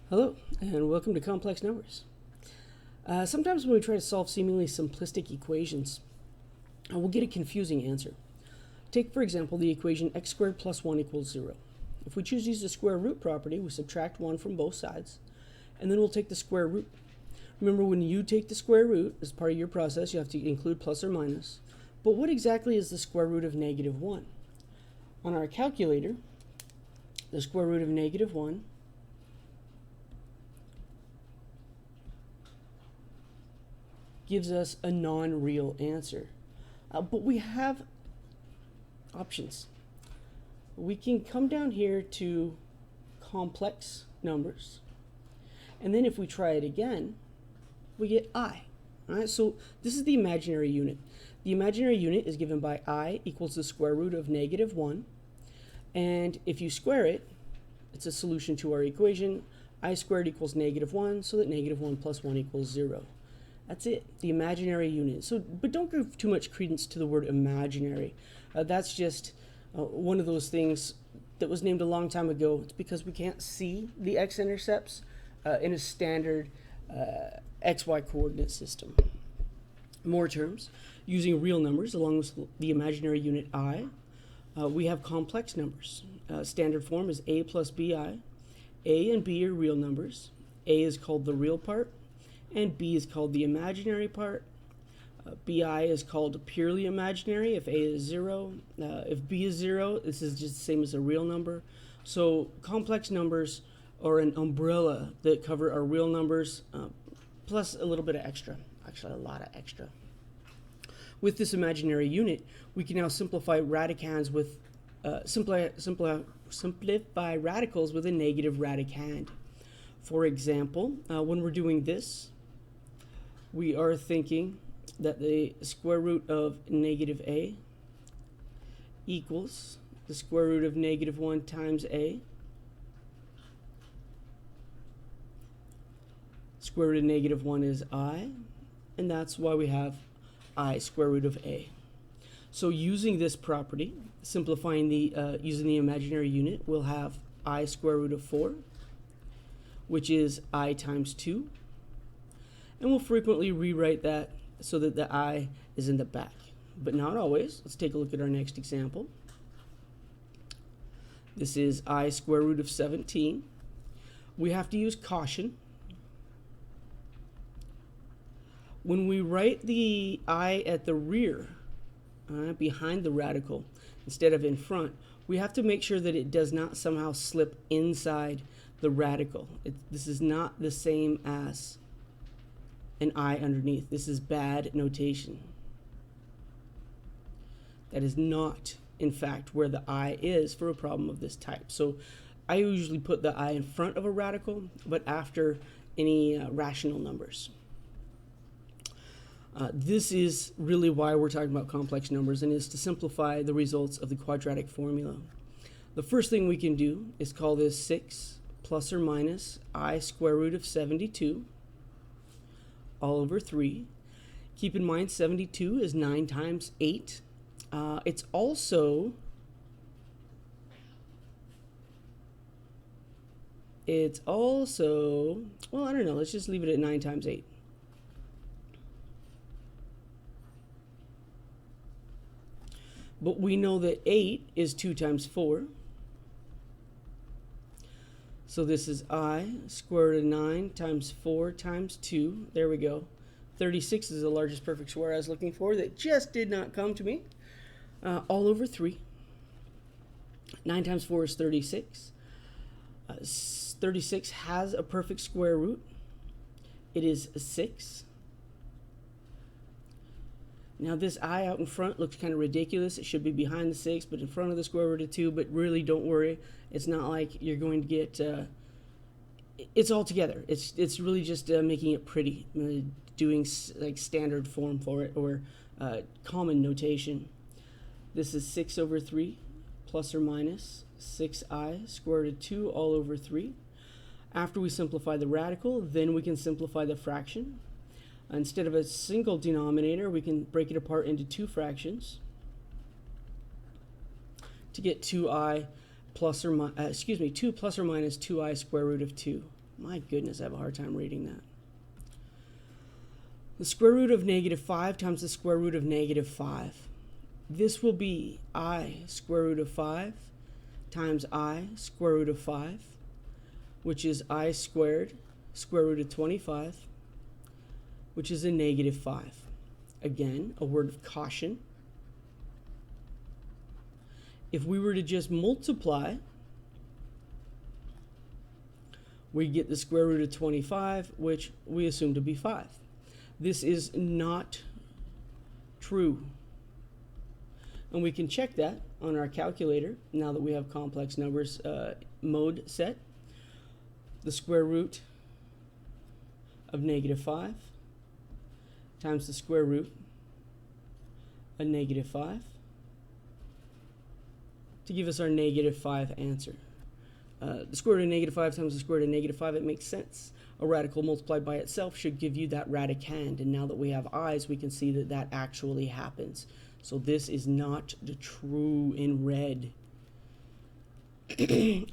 Hello, and welcome to Complex Numbers. Sometimes when we try to solve seemingly simplistic equations, we'll get a confusing answer. Take, for example, the equation x squared plus 1 equals 0. If we choose to use the square root property, we subtract 1 from both sides, and then we'll take the square root. Remember, when you take the square root as part of your process, you have to include plus or minus. But what exactly is the square root of negative 1? On our calculator, the square root of negative 1 gives us a non-real answer. But we have options. We can come down here to complex numbers, and then if we try it again, we get I. All right, so this is the imaginary unit. The imaginary unit is given by I equals the square root of negative 1, and if you square it, it's a solution to our equation. I squared equals negative 1, so that negative 1 plus 1 equals 0. That's it, the imaginary unit. So, but don't give too much credence to the word imaginary. That's just one of those things that was named a long time ago. It's because we can't see the x-intercepts in a standard xy coordinate system. More terms, using real numbers along with the imaginary unit I, we have complex numbers. Standard form is a plus bi. A and b are real numbers. A is called the real part, and b is called the imaginary part. Bi is called purely imaginary if a is 0. If b is 0, this is just the same as a real number. So complex numbers are an umbrella that cover our real numbers, plus a little bit of extra, actually a lot of extra. With this imaginary unit, we can now simplify radicands with simplify radicals with a negative radicand. For example, when we're doing this, we are thinking that the square root of negative a equals the square root of negative 1 times a. Square root of negative 1 is I, and that's why we have I square root of a. So using this property, simplifying using the imaginary unit, we'll have I square root of 4, which is I times 2. And we'll frequently rewrite that so that the I is in the back, but not always. Let's take a look at our next example. This is I square root of 17. We have to use caution. When we write the I at the rear, behind the radical, instead of in front, we have to make sure that it does not somehow slip inside the radical. This is not the same as an I underneath. This is bad notation. That is not, in fact, where the I is for a problem of this type. So I usually put the I in front of a radical, but after any rational numbers. This is really why we're talking about complex numbers, and is to simplify the results of the quadratic formula. The first thing we can do is call this 6 plus or minus I square root of 72 all over 3. Keep in mind 72 is 9 times 8. It's also well, I don't know, let's just leave it at 9 times 8. But we know that 8 is 2 times 4. So this is I square root of 9 times 4 times 2. There we go. 36 is the largest perfect square I was looking for that just did not come to me. All over 3. 9 times 4 is 36. 36 has a perfect square root. It is 6. Now this I out in front looks kind of ridiculous. It should be behind the 6, but in front of the square root of 2. But really, don't worry. It's not like you're going to get... it's all together. It's really just making it pretty, doing like standard form for it, or common notation. This is 6 over 3 plus or minus 6I square root of 2 all over 3. After we simplify the radical, then we can simplify the fraction. Instead of a single denominator, we can break it apart into 2 fractions to get 2i plus or 2 plus or minus 2i square root of 2. My goodness, I have a hard time reading that. The square root of -5 times the square root of -5. This will be I square root of 5 times I square root of 5, which is I squared square root of 25, which is a -5. Again, a word of caution. If we were to just multiply, we get the square root of 25, which we assume to be 5. This is not true. And we can check that on our calculator now that we have complex numbers mode set. The square root of -5 times the square root of -5 to give us our -5 answer. The square root of -5 times the square root of -5, it makes sense. A radical multiplied by itself should give you that radicand, and now that we have i's, we can see that that actually happens. So this is not the true in red.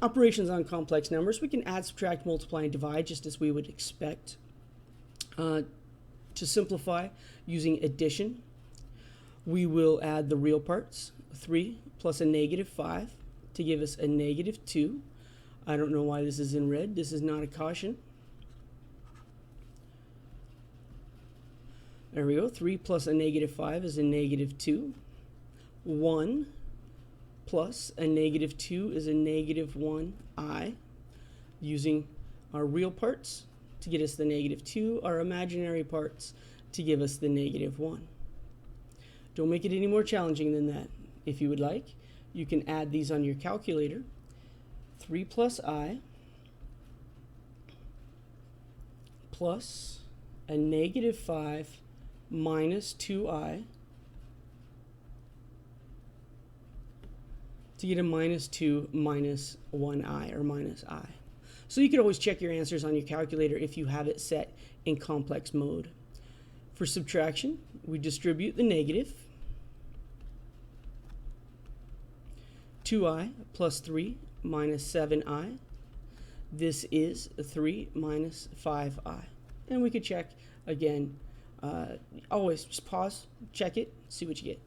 Operations on complex numbers, we can add, subtract, multiply, and divide just as we would expect. To simplify, using addition, we will add the real parts, 3 plus a -5, to give us a -2. I don't know why this is in red. This is not a caution. There we go. 3 plus a -5 is a -2. 1 plus a -2 is a -1i. Using our real parts to get us the -2, our imaginary parts to give us the -1. Don't make it any more challenging than that. If you would like, you can add these on your calculator. 3 plus I plus a -5 minus 2i to get a -2 minus 1i, or minus I. So you could always check your answers on your calculator if you have it set in complex mode. For subtraction, we distribute the negative. 2i plus 3 minus 7i. This is 3 minus 5i. And we could check again. Always just pause, check it, see what you get.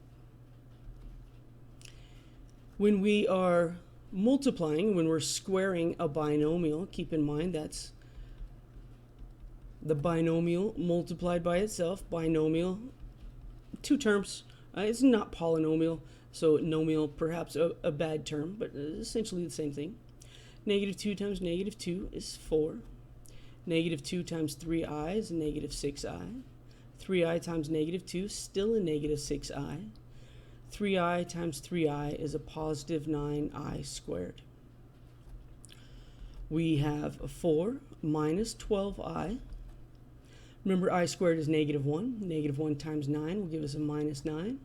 When we are multiplying, when we're squaring a binomial, keep in mind that's the binomial multiplied by itself. Binomial, two terms. It's not polynomial, so nomial perhaps a bad term, but essentially the same thing. -2 times -2 is 4. -2 times 3i is -6i. 3i times -2 still a -6i. 3i times 3i is a positive 9i squared. We have 4 minus 12i. Remember, I squared is -1. -1 times 9 will give us a -9.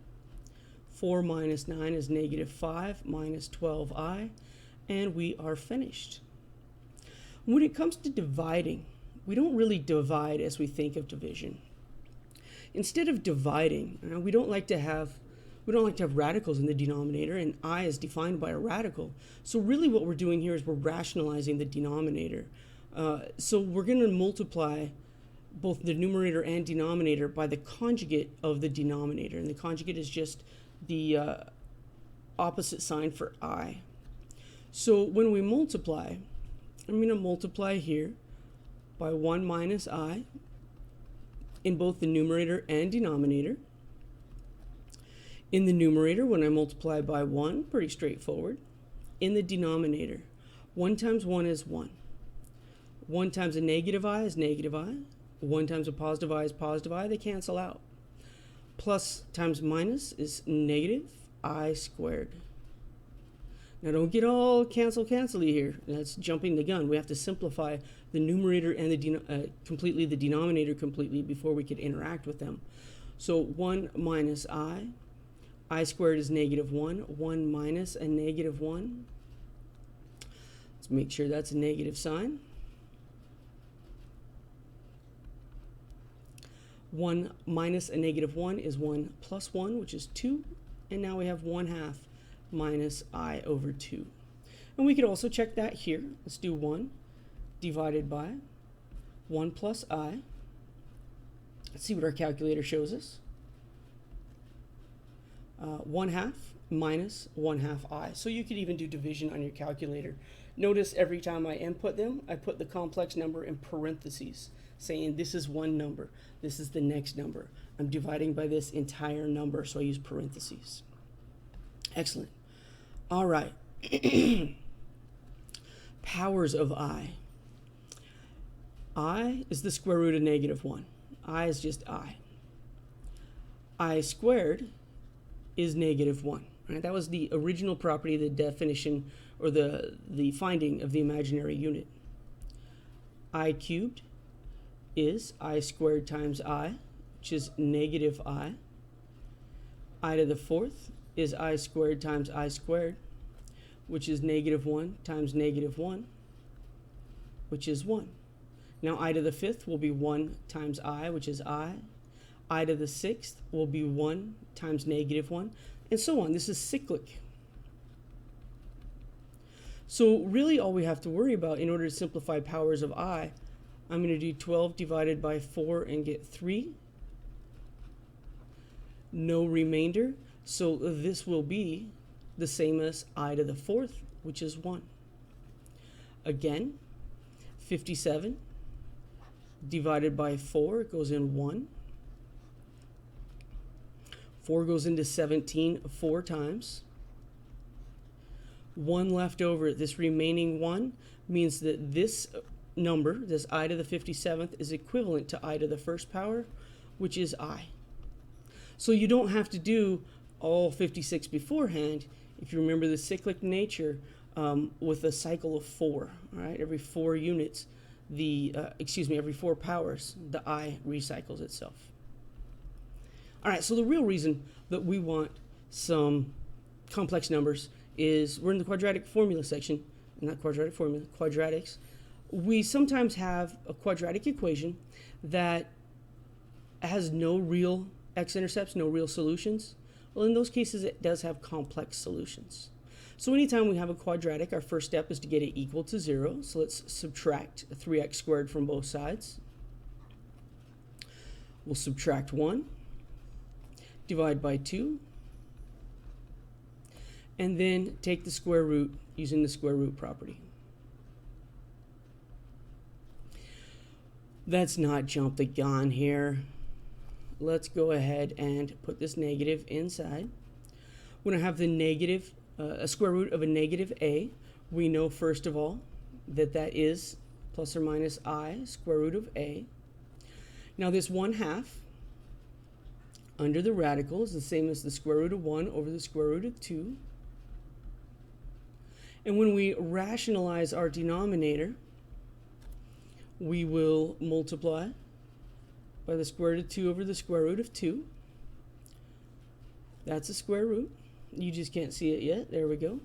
4 minus 9 is -5 minus 12i, and we are finished. When it comes to dividing, we don't really divide as we think of division. Instead of dividing, we don't like to have radicals in the denominator, and I is defined by a radical. So really what we're doing here is we're rationalizing the denominator. So we're going to multiply both the numerator and denominator by the conjugate of the denominator, and the conjugate is just the opposite sign for I. So when we multiply, I'm going to multiply here by 1 minus I in both the numerator and denominator. In the numerator, when I multiply by 1, pretty straightforward. In the denominator, 1 times 1 is 1. 1 times a negative I is negative I. 1 times a positive I is positive I. They cancel out. Plus times minus is negative I squared. Now don't get all cancel-y here. That's jumping the gun. We have to simplify the numerator and the denominator completely before we could interact with them. So 1 minus I squared is -1. 1 minus a -1. Let's make sure that's a negative sign. 1 minus a -1 is 1 plus 1, which is 2. And now we have 1/2 minus I over 2. And we could also check that here. Let's do 1 divided by 1 plus I. Let's see what our calculator shows us. 1/2 minus 1/2 I. So you could even do division on your calculator. Notice every time I input them, I put the complex number in parentheses, saying this is one number, this is the next number. I'm dividing by this entire number, so I use parentheses. Excellent. All right. Powers of I. I is the square root of -1. I is just I. I squared is -1. Right? That was the original property, the definition, or the finding of the imaginary unit. I cubed is I squared times I, which is -I. I to the 4th is I squared times I squared, which is -1 times -1, which is 1. Now I to the 5th will be 1 times I, which is I. I to the 6th will be 1 times -1, and so on. This is cyclic. So really all we have to worry about in order to simplify powers of I, I'm going to do 12 divided by 4 and get 3. No remainder. So this will be the same as I to the 4th, which is 1. Again, 57 divided by 4 goes in 1. 4 goes into 17 4 times. 1 left over. This remaining 1 means that this number, this I to the 57th, is equivalent to I to the 1st power, which is I. So you don't have to do all 56 beforehand if you remember the cyclic nature with a cycle of 4. All right, every 4 units, every 4 powers, the I recycles itself. All right, so the real reason that we want some complex numbers is we're in the quadratic formula section, not quadratic formula, quadratics. We sometimes have a quadratic equation that has no real x-intercepts, no real solutions. Well, in those cases, it does have complex solutions. So anytime we have a quadratic, our first step is to get it equal to 0. So let's subtract 3x squared from both sides. We'll subtract 1, divide by 2, and then take the square root using the square root property. Let's not jump the gun here. Let's go ahead and put this negative inside. When I have the negative, a square root of a -a, we know first of all that that is plus or minus I square root of a. Now this 1/2 under the radical is the same as the square root of 1 over the square root of 2. And when we rationalize our denominator, we will multiply by the square root of 2 over the square root of 2. That's a square root. You just can't see it yet. There we go.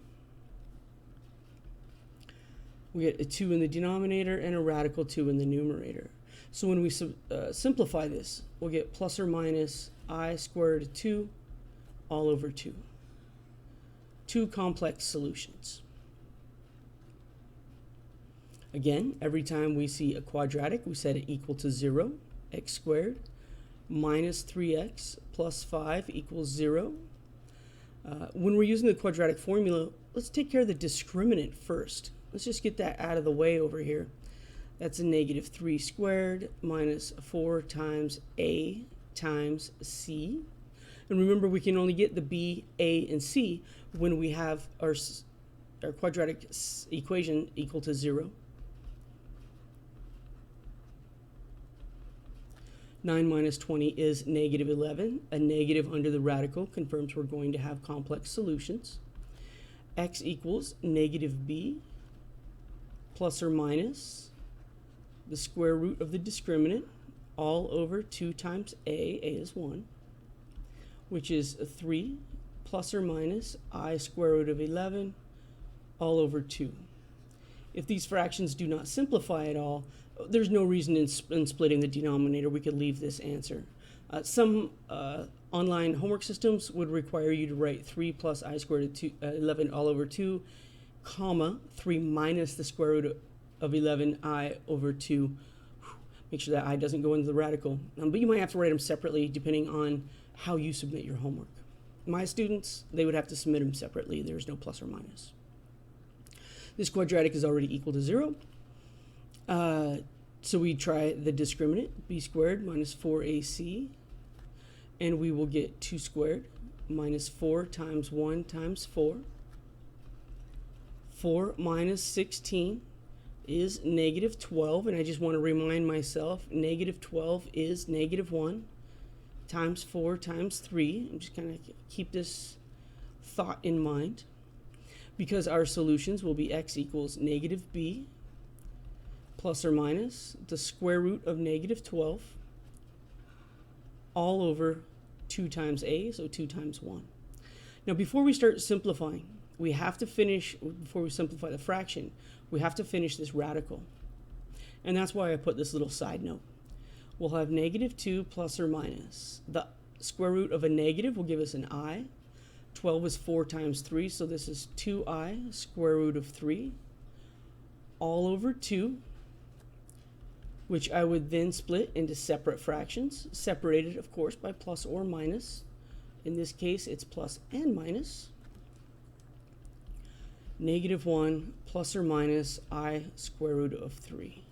We get a 2 in the denominator and a radical 2 in the numerator. So when we simplify this, we'll get plus or minus I squared of 2 all over 2. 2 complex solutions. Again, every time we see a quadratic, we set it equal to 0, x squared, minus 3x plus 5 equals 0. When we're using the quadratic formula, let's take care of the discriminant first. Let's just get that out of the way over here. That's a -3 squared minus 4 times a times c. And remember, we can only get the b, a, and c when we have our quadratic equation equal to 0. 9 minus 20 is -11. A negative under the radical confirms we're going to have complex solutions. X equals -b plus or minus the square root of the discriminant all over 2 times a is 1, which is 3 plus or minus I square root of 11 all over 2. If these fractions do not simplify at all, there's no reason in splitting the denominator. We could leave this answer. Some online homework systems would require you to write 3 plus I squared of 11 all over 2, comma, 3 minus the square root of 11I over 2. Make sure that I doesn't go into the radical. But you might have to write them separately depending on how you submit your homework. My students, they would have to submit them separately. There's no plus or minus. This quadratic is already equal to 0. So we try the discriminant, b squared minus 4ac, and we will get 2 squared minus 4 times 1 times 4. 4 minus 16 is negative 12, and I just want to remind myself, negative 12 is negative 1 times 4 times 3. I'm just kind of keep this thought in mind, because our solutions will be x equals negative b plus or minus the square root of negative 12 all over 2 times a, so 2 times 1. Now, before we start simplifying, we have to finish, before we simplify the fraction, we have to finish this radical. And that's why I put this little side note. We'll have negative 2 plus or minus. The square root of a negative will give us an I. 12 is 4 times 3, so this is 2i square root of 3 all over 2, which I would then split into separate fractions, separated, of course, by plus or minus. In this case, it's plus and minus. Negative 1 plus or minus I square root of 3.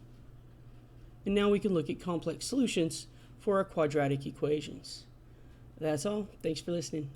And now we can look at complex solutions for our quadratic equations. That's all. Thanks for listening.